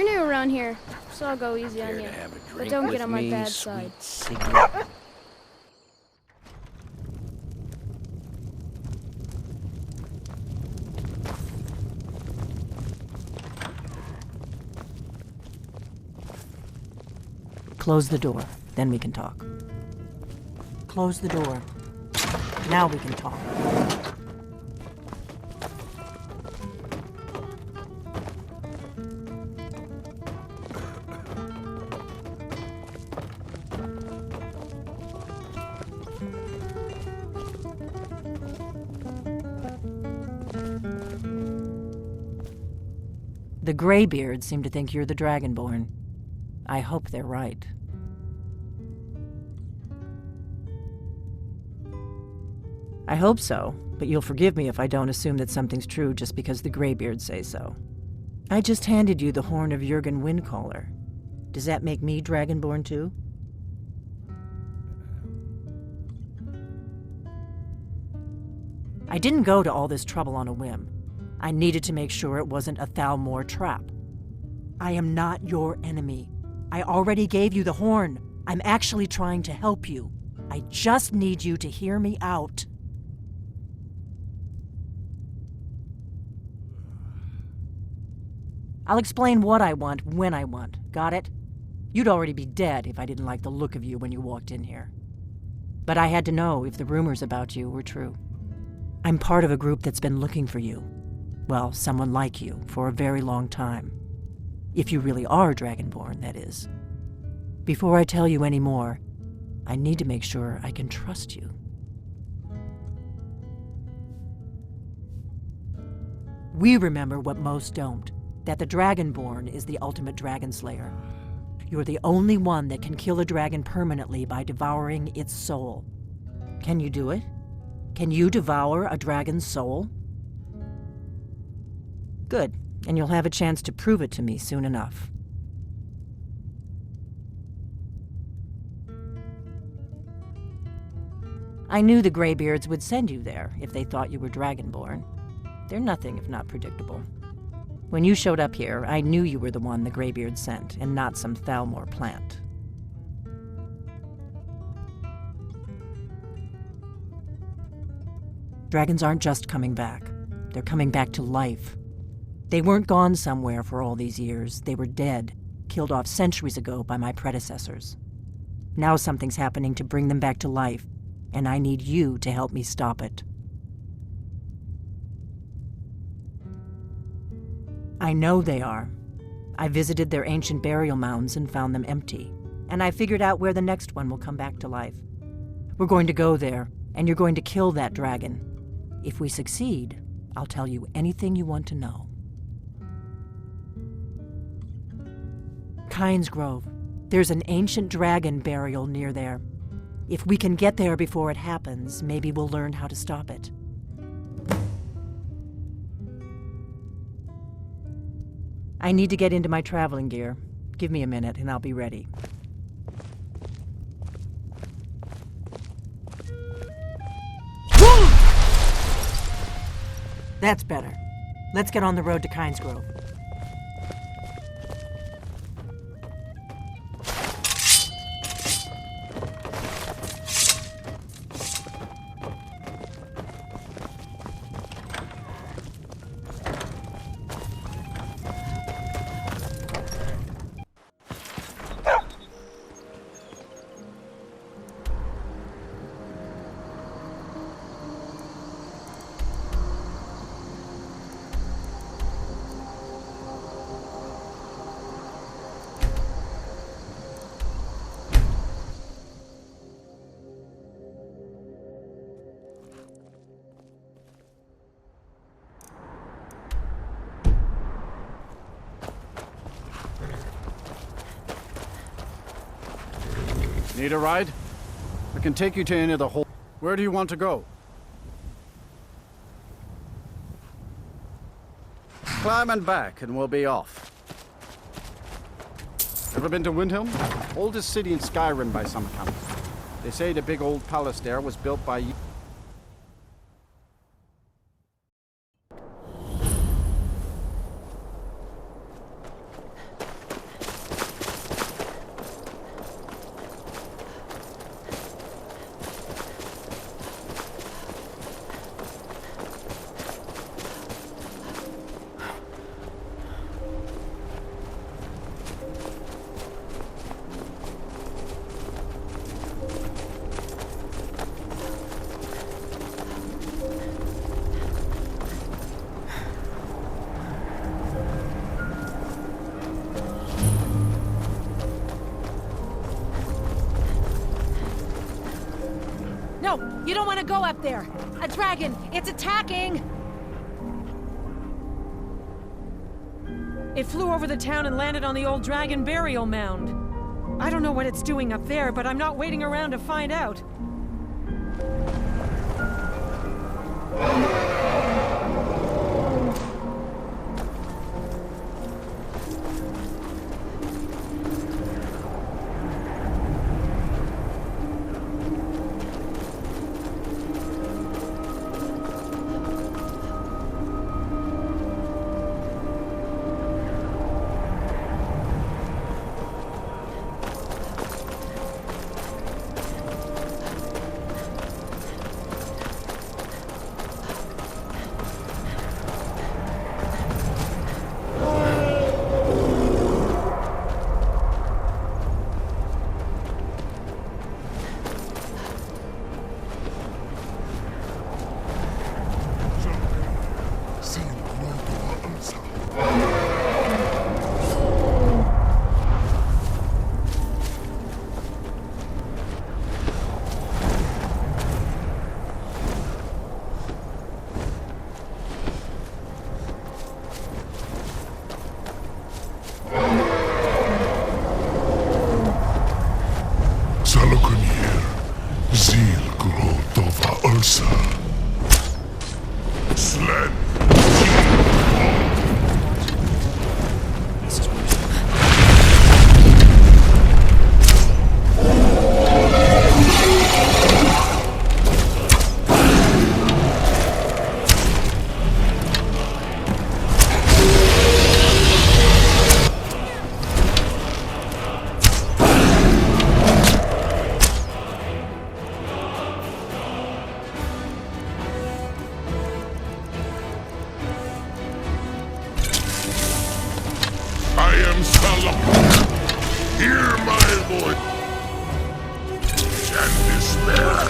You're new around here, so I'll go easy on Care you. to have a But drink don't with get on my me, bad sweet side. Siggy? Close the door, then we can talk. Close the door. Now we can talk. The Greybeards seem to think you're the Dragonborn. I hope they're right. I hope so, but you'll forgive me if I don't assume that something's true just because the Greybeards say so. I just handed you the horn of Jurgen Windcaller. Does that make me Dragonborn too? I didn't go to all this trouble on a whim. I needed to make sure it wasn't a Thalmor trap. I am not your enemy. I already gave you the horn. I'm actually trying to help you. I just need you to hear me out. I'll explain what I want when I want. Got it? You'd already be dead if I didn't like the look of you when you walked in here. But I had to know if the rumors about you were true. I'm part of a group that's been looking for you. Well, someone like you, for a very long time. If you really are Dragonborn, that is. Before I tell you any more, I need to make sure I can trust you. We remember what most don't, that the Dragonborn is the ultimate dragon slayer. You're the only one that can kill a dragon permanently by devouring its soul. Can you do it? Can you devour a dragon's soul? Good, and you'll have a chance to prove it to me soon enough. I knew the Greybeards would send you there if they thought you were Dragonborn. They're nothing if not predictable. When you showed up here, I knew you were the one the Greybeards sent, and not some Thalmor plant. Dragons aren't just coming back. They're coming back to life. They weren't gone somewhere for all these years. They were dead, killed off centuries ago by my predecessors. Now something's happening to bring them back to life, and I need you to help me stop it. I know they are. I visited their ancient burial mounds and found them empty, and I figured out where the next one will come back to life. We're going to go there, and you're going to kill that dragon. If we succeed, I'll tell you anything you want to know. Kynesgrove. There's an ancient dragon burial near there. If we can get there before it happens, maybe we'll learn how to stop it. I need to get into my traveling gear. Give me a minute and I'll be ready. That's better. Let's get on the road to Kynesgrove. Need a ride? I can take you to any of the whole... Where do you want to go? Climb and back and we'll be off. Ever been to Windhelm? Oldest city in Skyrim by some account. They say the big old palace there was built by... You don't want to go up there! A dragon! It's attacking! It flew over the town and landed on the old dragon burial mound. I don't know what it's doing up there, but I'm not waiting around to find out. Hear my voice and despair.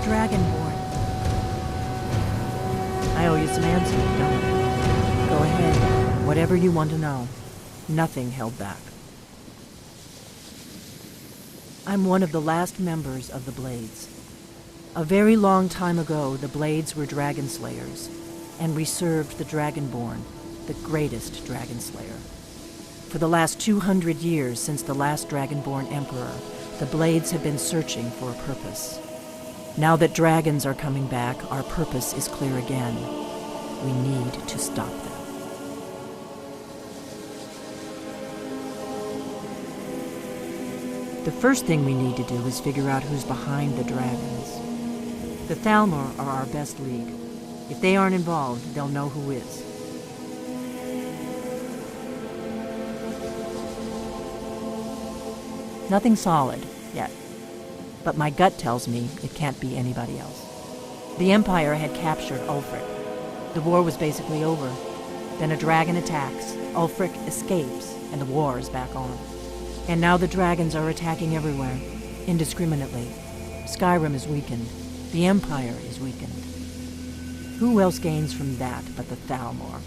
Dragonborn. I owe you some answers, don't I? Go ahead. Whatever you want to know. Nothing held back. I'm one of the last members of the Blades. A very long time ago, the Blades were dragon slayers, and we served the Dragonborn, the greatest dragon slayer. For the last 200 years since the last Dragonborn Emperor, the Blades have been searching for a purpose. Now that dragons are coming back, our purpose is clear again. We need to stop them. The first thing we need to do is figure out who's behind the dragons. The Thalmor are our best lead. If they aren't involved, they'll know who is. Nothing solid, yet. But my gut tells me it can't be anybody else. The Empire had captured Ulfric. The war was basically over. Then a dragon attacks, Ulfric escapes, and the war is back on. And now the dragons are attacking everywhere, indiscriminately. Skyrim is weakened. The Empire is weakened. Who else gains from that but the Thalmor?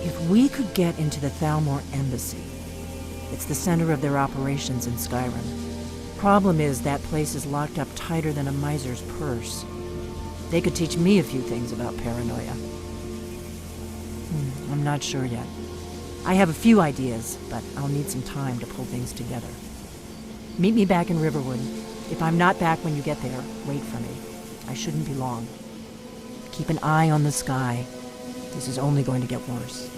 If we could get into the Thalmor embassy, it's the center of their operations in Skyrim. Problem is, that place is locked up tighter than a miser's purse. They could teach me a few things about paranoia. I'm not sure yet. I have a few ideas, but I'll need some time to pull things together. Meet me back in Riverwood. If I'm not back when you get there, wait for me. I shouldn't be long. Keep an eye on the sky. This is only going to get worse.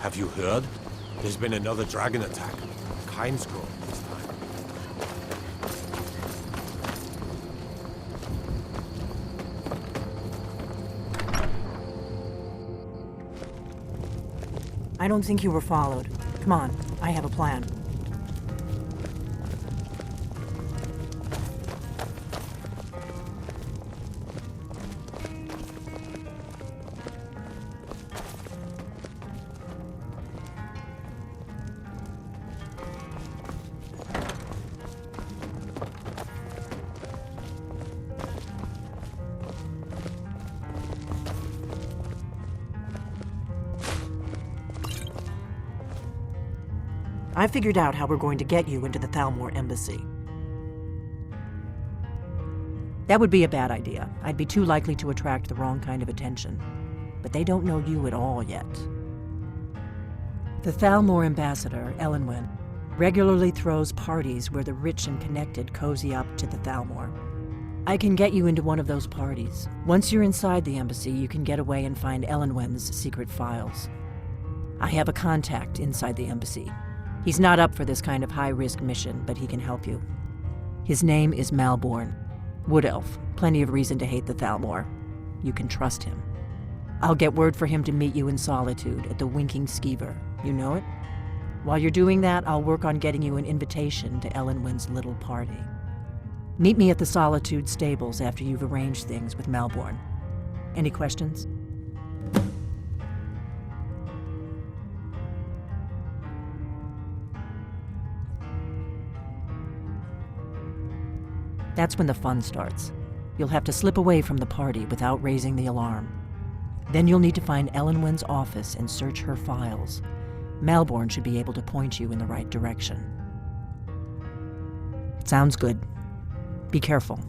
Have you heard? There's been another dragon attack. Kind's grown this time. I don't think you were followed. Come on, I have a plan. I figured out how we're going to get you into the Thalmor embassy. That would be a bad idea. I'd be too likely to attract the wrong kind of attention. But they don't know you at all yet. The Thalmor ambassador, Elenwen, regularly throws parties where the rich and connected cozy up to the Thalmor. I can get you into one of those parties. Once you're inside the embassy, you can get away and find Elenwen's secret files. I have a contact inside the embassy. He's not up for this kind of high-risk mission, but he can help you. His name is Malborn. Wood Elf. Plenty of reason to hate the Thalmor. You can trust him. I'll get word for him to meet you in Solitude at the Winking Skeever. You know it? While you're doing that, I'll work on getting you an invitation to Elenwen's little party. Meet me at the Solitude stables after you've arranged things with Malborn. Any questions? That's when the fun starts. You'll have to slip away from the party without raising the alarm. Then you'll need to find Elenwen's office and search her files. Malborn should be able to point you in the right direction. Sounds good. Be careful.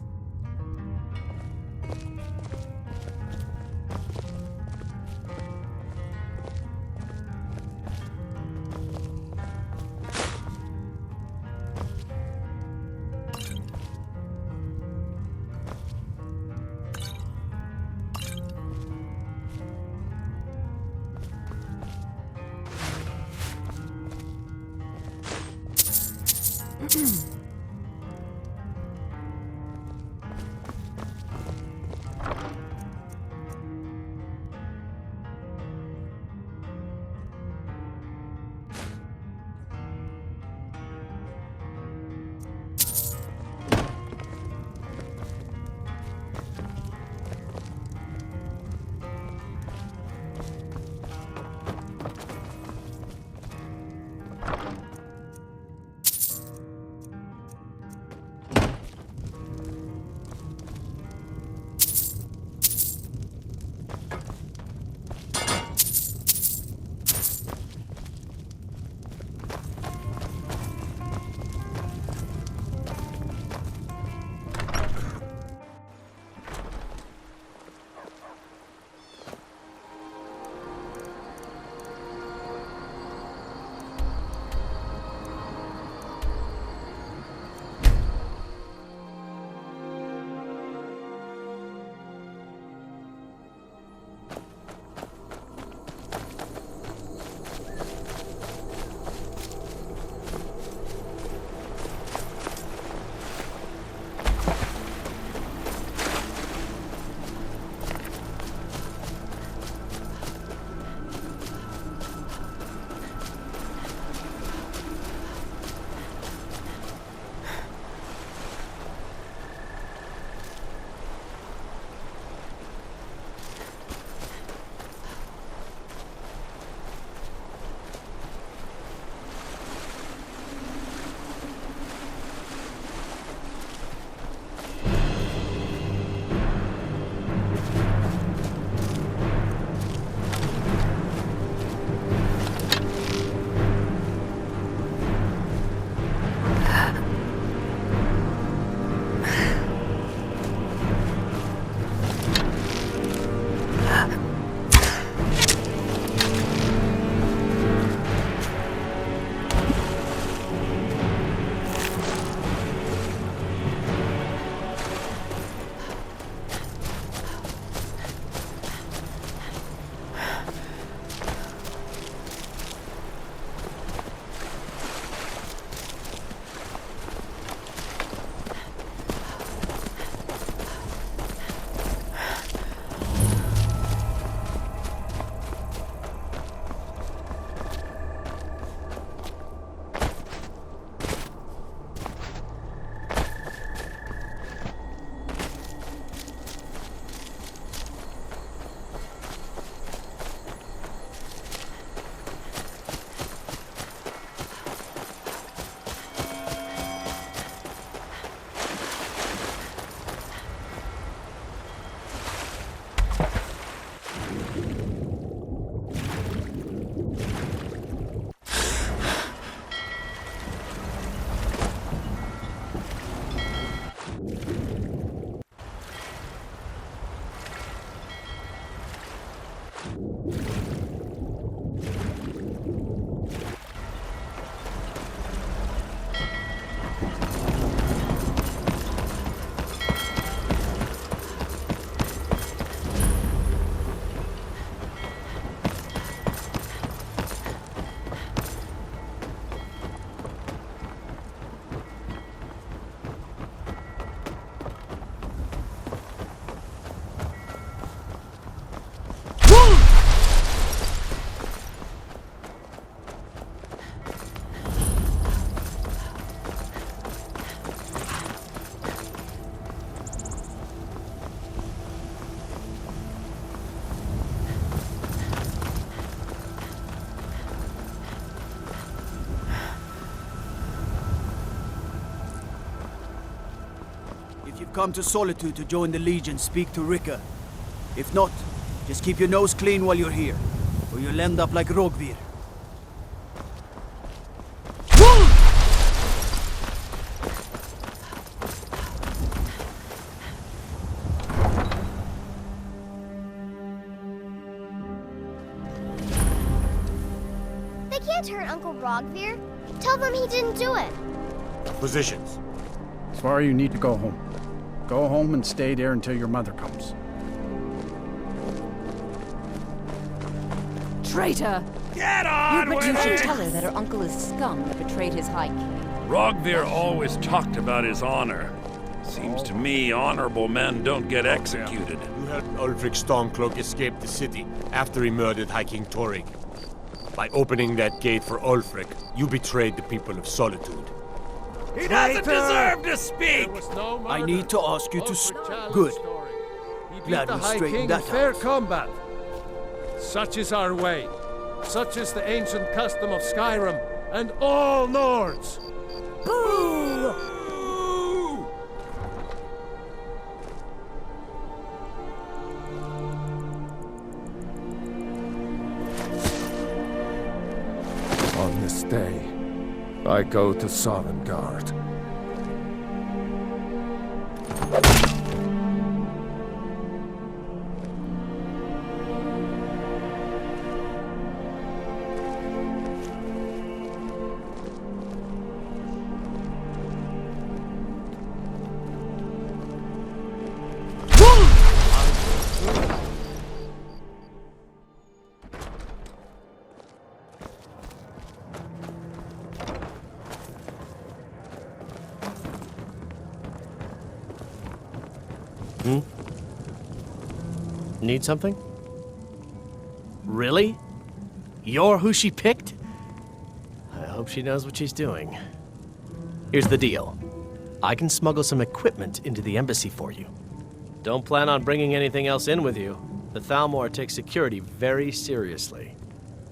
come to Solitude to join the Legion, speak to Rika. If not, just keep your nose clean while you're here, or you'll end up like Rogvir. They can't hurt Uncle Rogvir. Tell them he didn't do it. Positions. Svar, you need to go home. Go home and stay there until your mother comes. Traitor! Get on You with should it! tell her that her uncle is scum that betrayed his high king. Rogvir always talked about his honor. Seems to me honorable men don't get executed. You helped Ulfric Stormcloak escape the city after he murdered High King Torrig. By opening that gate for Ulfric, you betrayed the people of Solitude. He doesn't deserve to speak! I need to ask you to Good. Glad we straightened that fair out. combat. Such is our way. Such is the ancient custom of Skyrim and all Nords. Boo! On this day, I go to Sovngarde. Need something? Really? You're who she picked? I hope she knows what she's doing. Here's the deal. I can smuggle some equipment into the embassy for you. Don't plan on bringing anything else in with you. The Thalmor takes security very seriously.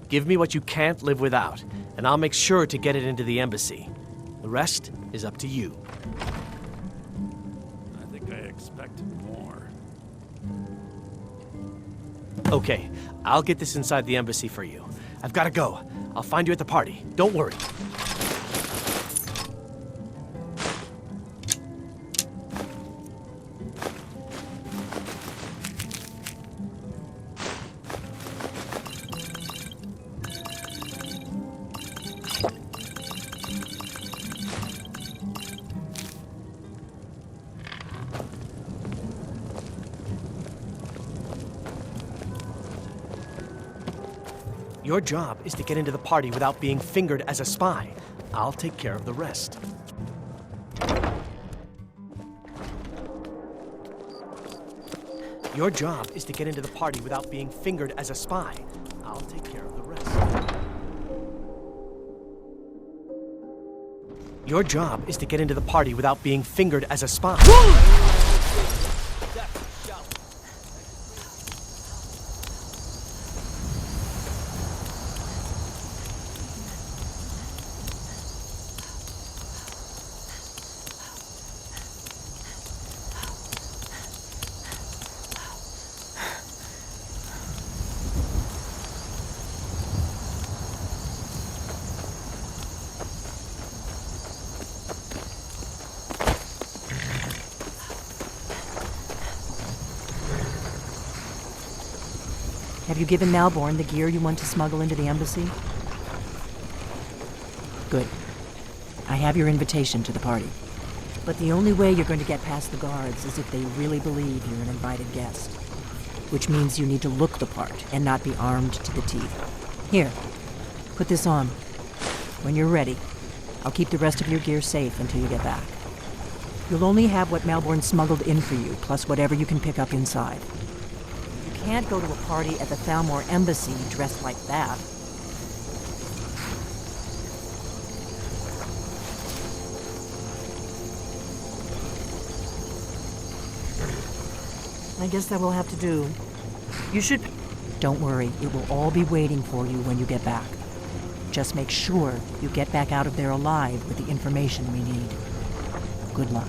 Give me what you can't live without, and I'll make sure to get it into the embassy. The rest is up to you. I think I expected more. Okay, I'll get this inside the embassy for you. I've got to go. I'll find you at the party. Don't worry. Your job is to get into the party without being fingered as a spy. I'll take care of the rest. Your job is to get into the party without being fingered as a spy. I'll take care of the rest. Your job is to get into the party without being fingered as a spy. Have you given Malborn the gear you want to smuggle into the embassy? Good. I have your invitation to the party. But the only way you're going to get past the guards is if they really believe you're an invited guest. Which means you need to look the part and not be armed to the teeth. Here, put this on. When you're ready, I'll keep the rest of your gear safe until you get back. You'll only have what Malborn smuggled in for you, plus whatever you can pick up inside. You can't go to a party at the Thalmor embassy dressed like that. I guess that will have to do. You should... Don't worry, it will all be waiting for you when you get back. Just make sure you get back out of there alive with the information we need. Good luck.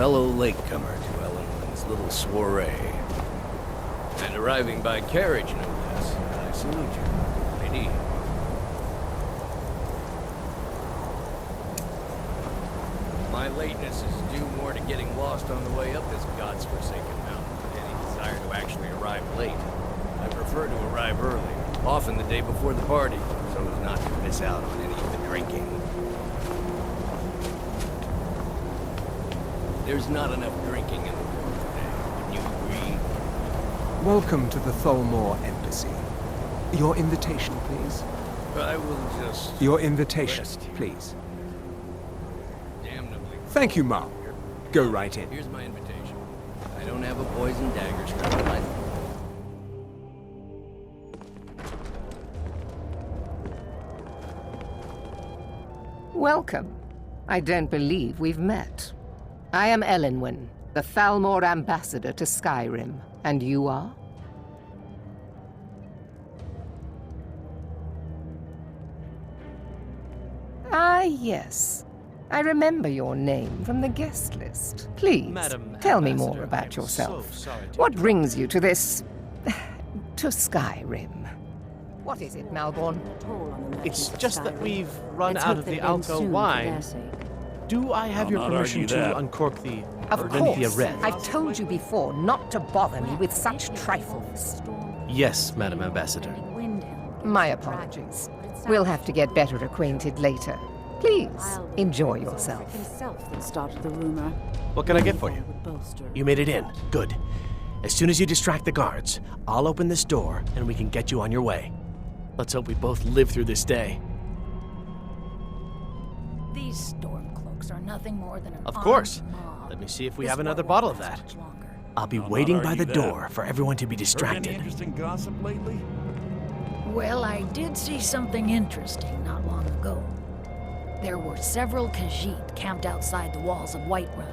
fellow latecomer to Ellenland's little soiree. And arriving by carriage, no less. I salute you, lady. My lateness is due more to getting lost on the way up this god's forsaken mountain than any desire to actually arrive late. I prefer to arrive early, often the day before the party, so as not to miss out on any of the drinking. There's not enough drinking in the world today. Would you agree? Welcome to the Thalmor Embassy. Your invitation, please. I will just... Your invitation, rest here. please. Damnably. Thank you, Mom. Go right in. Here's my invitation. I don't have a poison dagger strap in my... Welcome. I don't believe we've met. I am Elenwen, the Thalmor ambassador to Skyrim. And you are? Ah, yes. I remember your name from the guest list. Please, Madam tell me Ambassador, more I about am yourself. so sorry to What brings you to this... to Skyrim? What is it, Malborn? It's just that we've run out of the Alto wine. Do I have your permission to uncork the Of Olympia course. Red? I've told you before not to bother me with such trifles. Yes, Madam Ambassador. My apologies. We'll have to get better acquainted later. Please, enjoy yourself. Himself that started the rumor. What can I get for you? You made it in. Good. As soon as you distract the guards, I'll open this door and we can get you on your way. Let's hope we both live through this day. These stormcloaks are nothing more than an Of course. armed mob. Let me see if we have another bottle of that. I'll be waiting by the door for everyone to be distracted. Heard any interesting gossip lately? Well, I did see something interesting not long ago. There were several Khajiit camped outside the walls of Whiterun.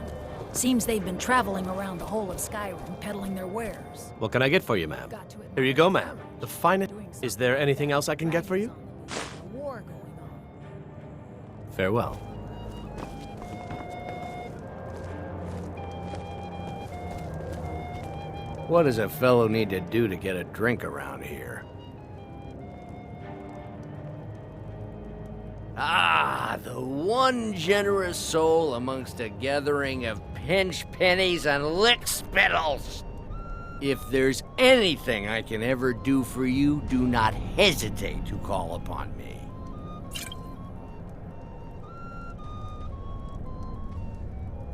Seems they've been traveling around the whole of Skyrim peddling their wares. What can I get for you, ma'am? Here you go, ma'am. The finest. Is there anything else I can get for you? War going on. Farewell. What does a fellow need to do to get a drink around here? Ah, the one generous soul amongst a gathering of pinch pennies and lick spittles. If there's anything I can ever do for you, do not hesitate to call upon me.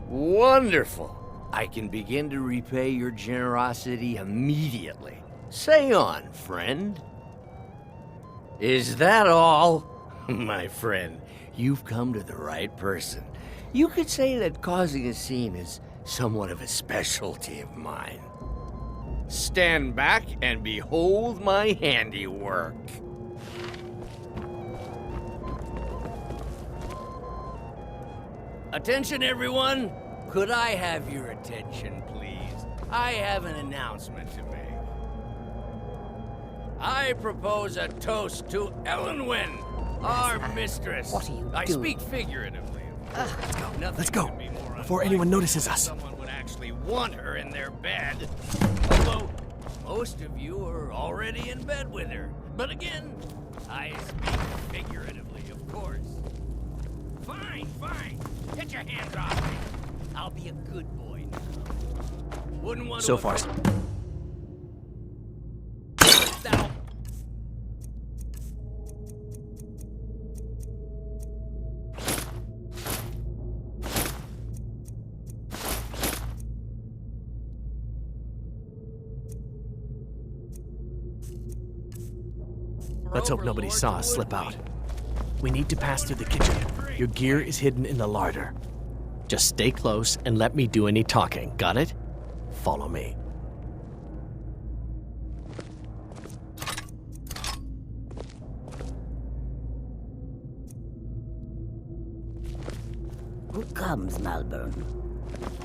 Wonderful. I can begin to repay your generosity immediately. Say on, friend. Is that all? My friend, you've come to the right person. You could say that causing a scene is somewhat of a specialty of mine. Stand back and behold my handiwork. Attention, everyone! Could I have your attention, please? I have an announcement to make. I propose a toast to Elenwen, our mistress. What are you I doing? speak figuratively. Let's go. Let's go. Before anyone notices us. Someone would actually want her in their bed. Although most of you are already in bed with her. But again, I speak figuratively, of course. Fine, fine. Get your hands off me. I'll be a good boy now. Wouldn't want to. So far. Thou. Let's hope nobody saw us slip out. We need to pass through the kitchen. Your gear is hidden in the larder. Just stay close and let me do any talking. Got it? Follow me. Who comes, Malborn?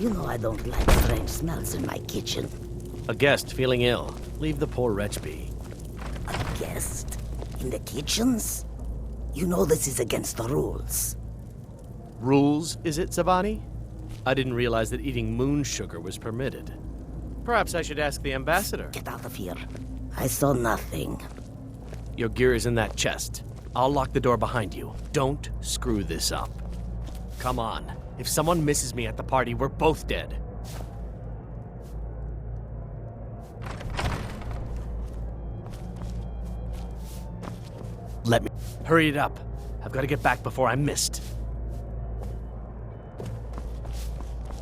You know I don't like strange smells in my kitchen. A guest feeling ill. Leave the poor wretch be. A guest? In the kitchens? You know this is against the rules. Rules, is it, Zavani? I didn't realize that eating moon sugar was permitted. Perhaps I should ask the ambassador. Get out of here. I saw nothing. Your gear is in that chest. I'll lock the door behind you. Don't screw this up. Come on. If someone misses me at the party, we're both dead. Let me... Hurry it up. I've got to get back before I'm missed.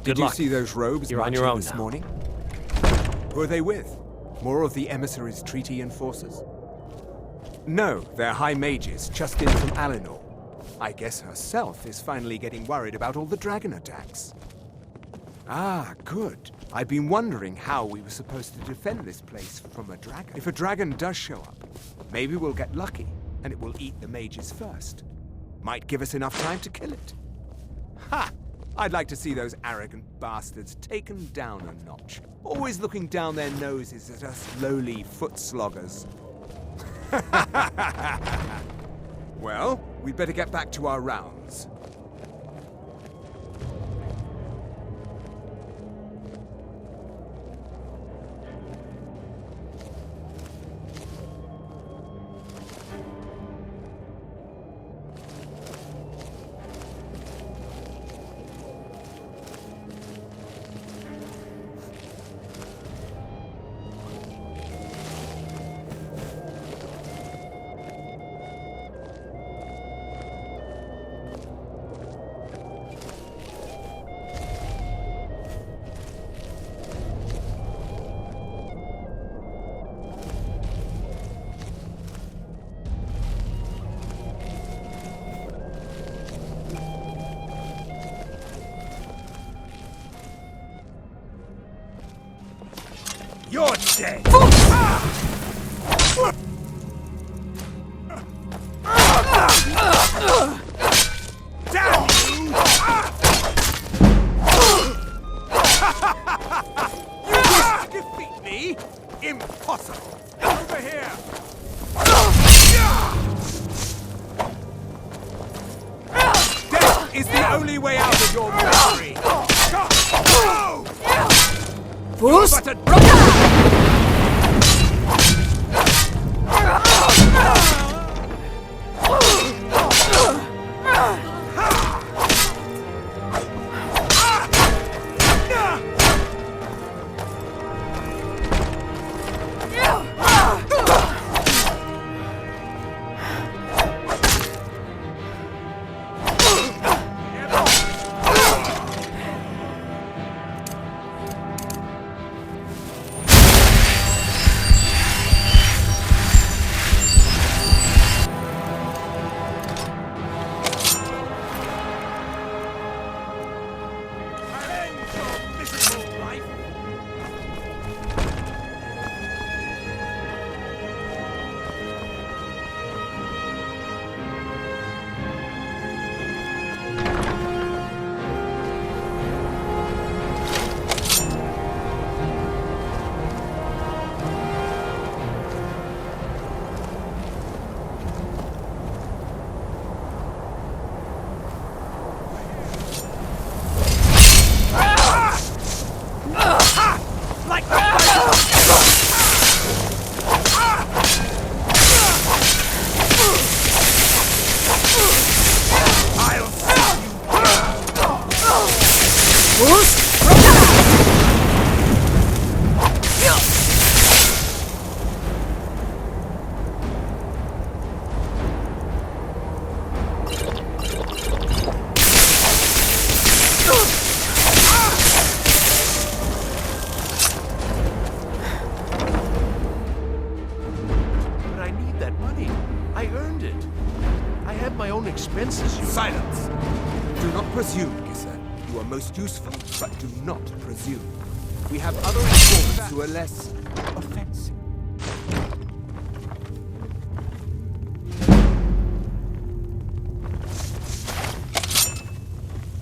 Good Did luck. you see those robes You're on your own this now. morning? Who are they with? More of the emissaries' treaty enforcers? No, they're high mages, just in from Alinor. I guess herself is finally getting worried about all the dragon attacks. Ah, good. I've been wondering how we were supposed to defend this place from a dragon. If a dragon does show up, maybe we'll get lucky, and it will eat the mages first. Might give us enough time to kill it. Ha! I'd like to see those arrogant bastards taken down a notch. Always looking down their noses at us lowly foot sloggers. Well, we'd better get back to our rounds. You're dead! Damn you! You wish to defeat me? Impossible! Over here! Death is the only way out of your misery! Bruce! Silence! Do not presume, Gisser. You are most useful, but do not presume. We have other informants who are less offensive.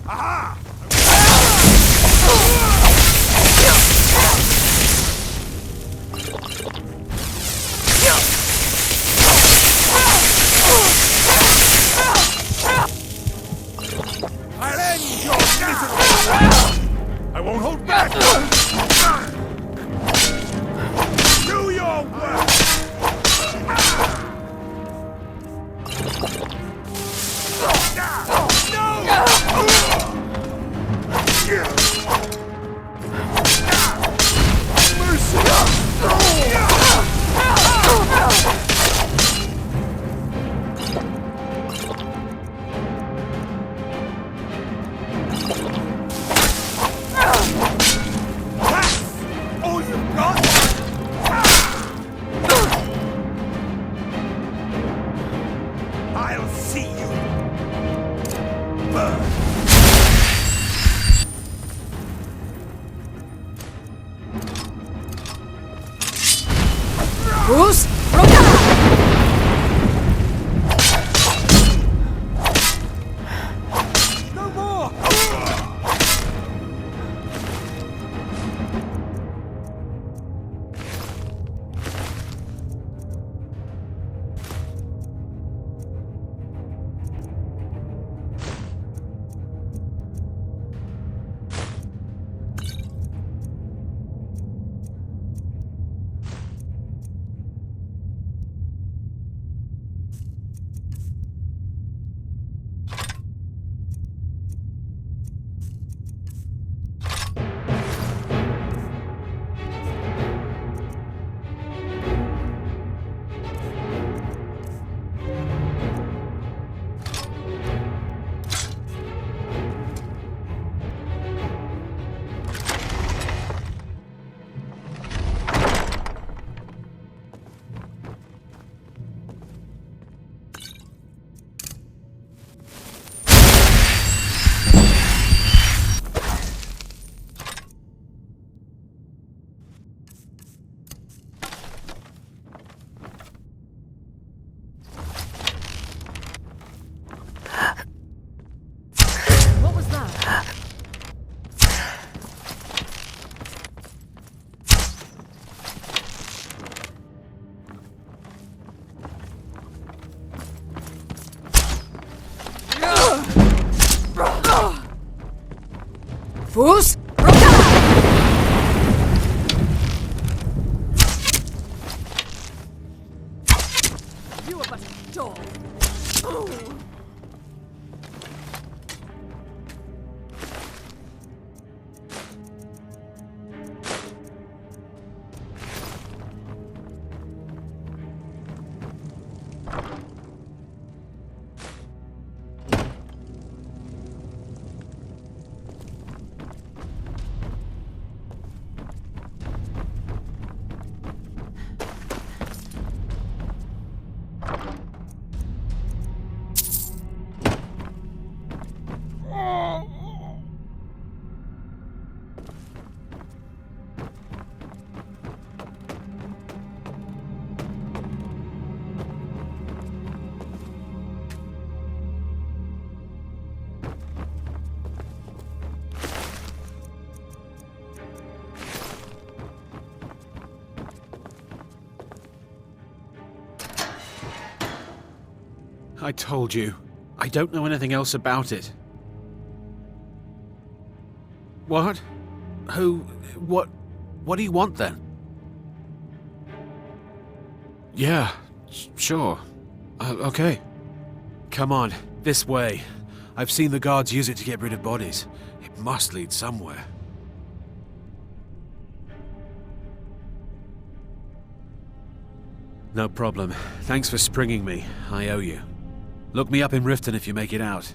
Aha! I'll end your misery! Who's? No more! What was that? Who's? You are but a dog. I told you. I don't know anything else about it. What? Who? What do you want then? Yeah, sure. Okay. Come on, this way. I've seen the guards use it to get rid of bodies. It must lead somewhere. No problem. Thanks for springing me. I owe you. Look me up in Riften if you make it out.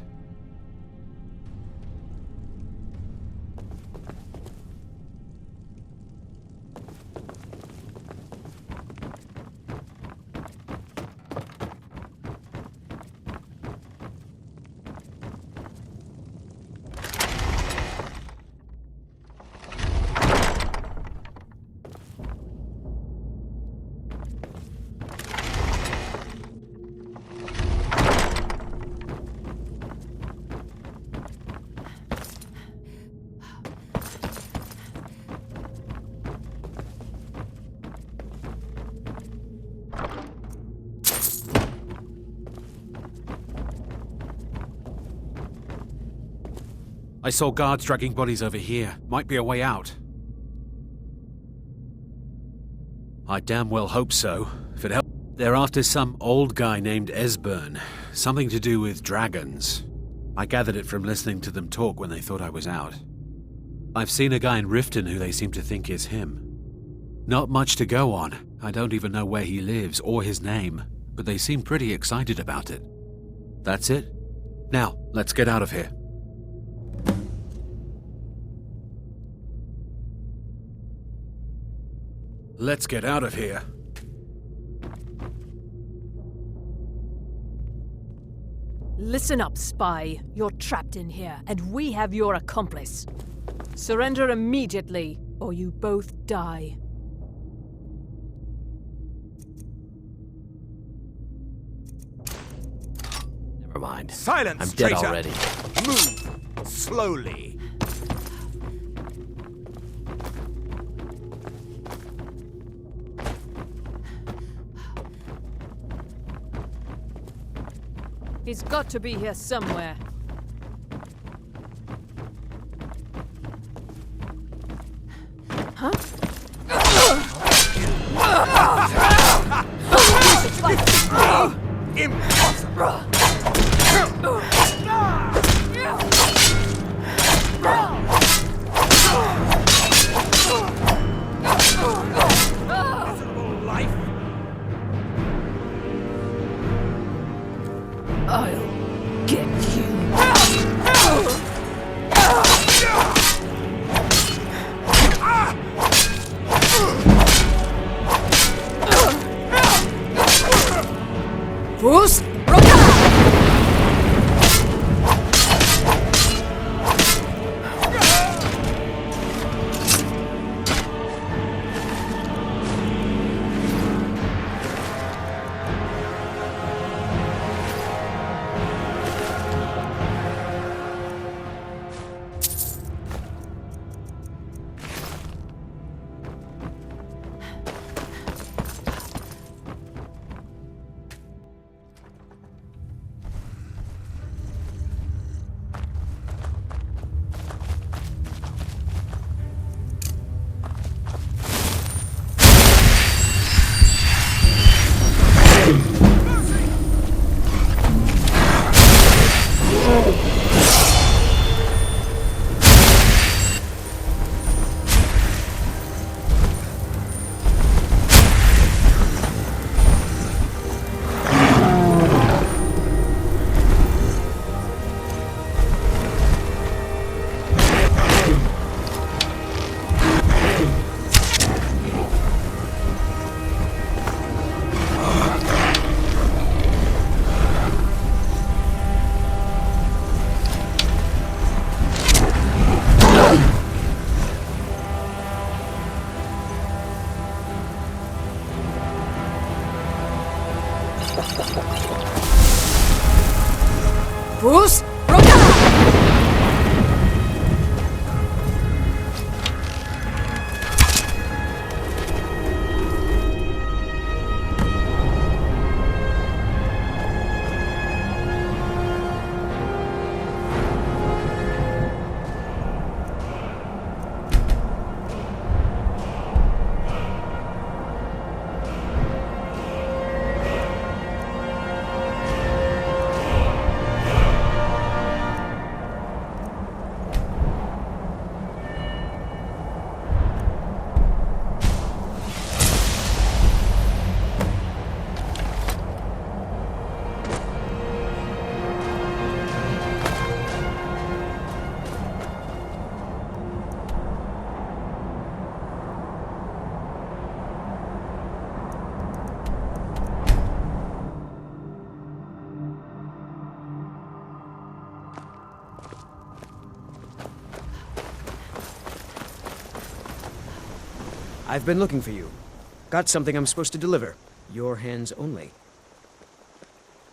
I saw guards dragging bodies over here. Might be a way out. I damn well hope so. If it helps. They're after some old guy named Esbern. Something to do with dragons. I gathered it from listening to them talk when they thought I was out. I've seen a guy in Riften who they seem to think is him. Not much to go on. I don't even know where he lives or his name, but they seem pretty excited about it. That's it? Now, let's get out of here. Let's get out of here. Listen up, spy. You're trapped in here, and we have your accomplice. Surrender immediately, or you both die. mind. Silence, I'm dead traitor. already. Move slowly. He's got to be here somewhere. Huh? Impossible! Miserable life! I'll get you. Bruce! Bruce! I've been looking for you. Got something I'm supposed to deliver. Your hands only.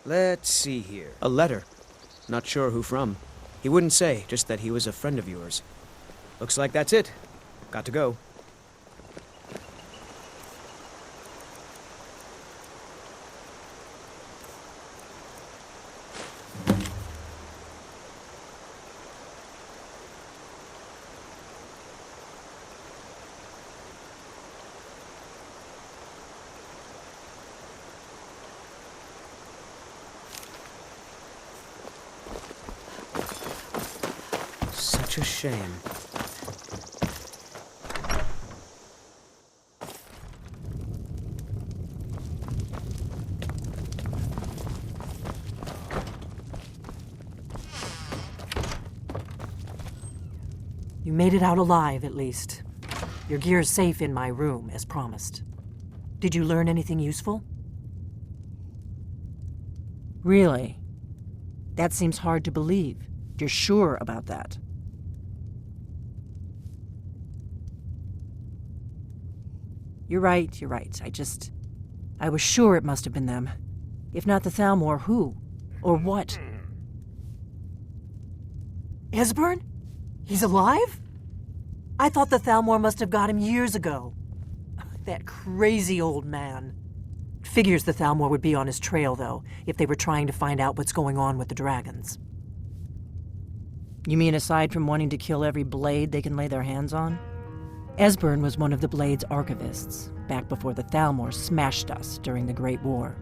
Let's see here. A letter. Not sure who from. He wouldn't say, just that he was a friend of yours. Looks like that's it. Got to go. Such a shame. You made it out alive, at least. Your gear's safe in my room, as promised. Did you learn anything useful? Really? That seems hard to believe. You're sure about that? You're right. I was sure it must have been them. If not the Thalmor, who? Or what? Esbern? He's alive? I thought the Thalmor must have got him years ago. That crazy old man. Figures the Thalmor would be on his trail, though, if they were trying to find out what's going on with the dragons. You mean aside from wanting to kill every blade they can lay their hands on? Esbern was one of the Blade's archivists, back before the Thalmor smashed us during the Great War.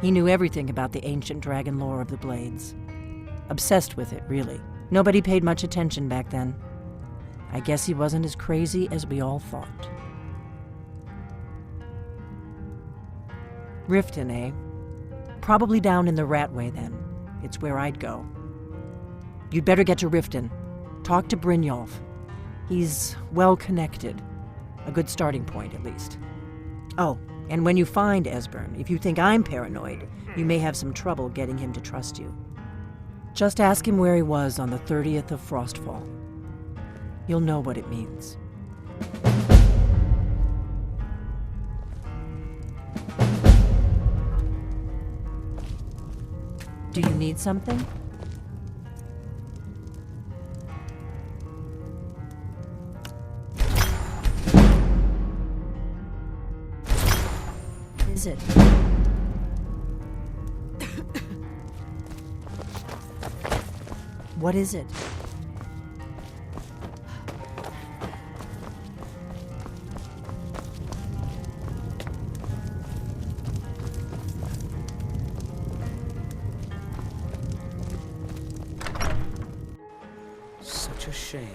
He knew everything about the ancient dragon lore of the Blades. Obsessed with it, really. Nobody paid much attention back then. I guess he wasn't as crazy as we all thought. Riften, eh? Probably down in the Ratway, then. It's where I'd go. You'd better get to Riften. Talk to Brynjolf. He's well-connected. A good starting point, at least. Oh, and when you find Esbern, if you think I'm paranoid, you may have some trouble getting him to trust you. Just ask him where he was on the 30th of Frostfall. You'll know what it means. Do you need something? Is it? What is it? Such a shame.